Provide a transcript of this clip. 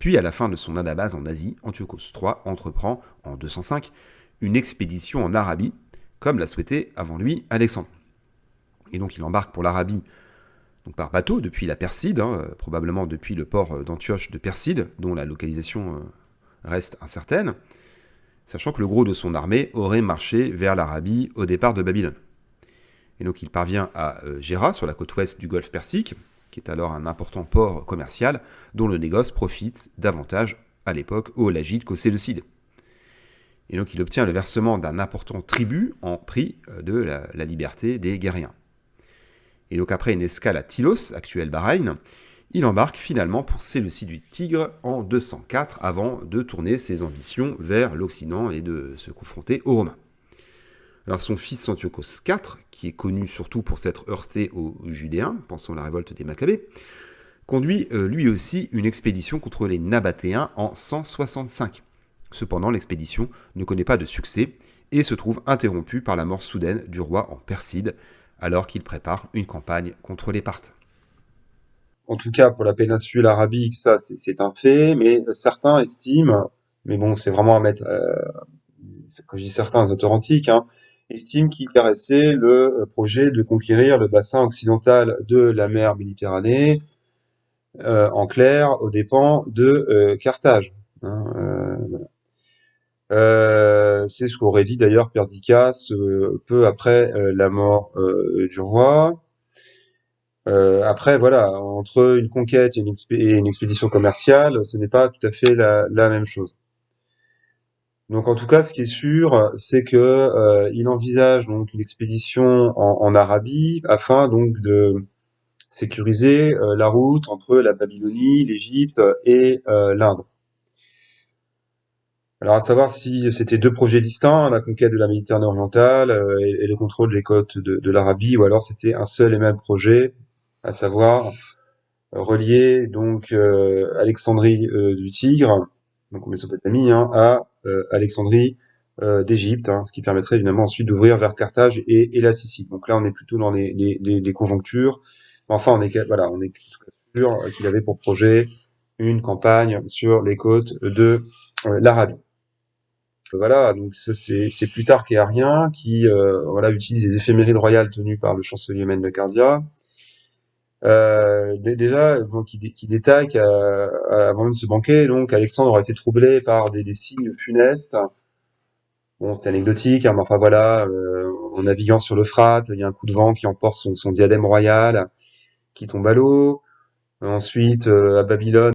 Puis, à la fin de son anabase en Asie, Antiochos III entreprend, en 205, une expédition en Arabie, comme l'a souhaité avant lui Alexandre. Et donc il embarque pour l'Arabie donc par bateau depuis la Perside, probablement depuis le port d'Antioche de Perside, dont la localisation reste incertaine, sachant que le gros de son armée aurait marché vers l'Arabie au départ de Babylone. Et donc il parvient à Gera, sur la côte ouest du golfe Persique, qui est alors un important port commercial, dont le négoce profite davantage à l'époque aux Lagides qu'aux Séleucides. Et donc il obtient le versement d'un important tribut en prix de la liberté des Guériens. Et donc après une escale à Tylos, actuel Bahreïn, il embarque finalement pour Séleucie du Tigre en 204 avant de tourner ses ambitions vers l'Occident et de se confronter aux Romains. Alors son fils Antiochos IV, qui est connu surtout pour s'être heurté aux Judéens, pensons à la révolte des Maccabées, conduit lui aussi une expédition contre les Nabatéens en 165. Cependant, l'expédition ne connaît pas de succès et se trouve interrompue par la mort soudaine du roi en Perside, alors qu'il prépare une campagne contre les Parthes. En tout cas, pour la péninsule arabique, ça, c'est un fait, mais certains estiment, mais bon, c'est vraiment à mettre, quand je dis certains, les auteurs antiques, estiment qu'il caressait le projet de conquérir le bassin occidental de la mer Méditerranée, en clair, aux dépens de Carthage. C'est ce qu'aurait dit d'ailleurs Perdiccas peu après la mort du roi. Après, voilà, entre une conquête et une expédition commerciale, ce n'est pas tout à fait la même chose. Donc, en tout cas, ce qui est sûr, c'est que il envisage donc une expédition en Arabie afin donc de sécuriser la route entre la Babylonie, l'Égypte et l'Inde. Alors, à savoir si c'était deux projets distincts, la conquête de la Méditerranée orientale et le contrôle des côtes de l'Arabie, ou alors c'était un seul et même projet, à savoir relier donc Alexandrie du Tigre, donc en Mésopotamie, à Alexandrie d'Égypte, ce qui permettrait évidemment ensuite d'ouvrir vers Carthage et la Sicile. Donc là, on est plutôt dans les conjonctures. Enfin, on est sûr qu'il avait pour projet une campagne sur les côtes de l'Arabie. Voilà, donc ça, c'est Plutarque et Arrien qui utilise les éphémérides royales tenues par le chancelier Mène de Cardia. Déjà, qui détaille qu'avant de ce banquet, donc Alexandre aurait été troublé par des signes funestes. Bon, c'est anecdotique, mais enfin voilà, en naviguant sur l'Euphrate, il y a un coup de vent qui emporte son diadème royal, qui tombe à l'eau. Ensuite, à Babylone,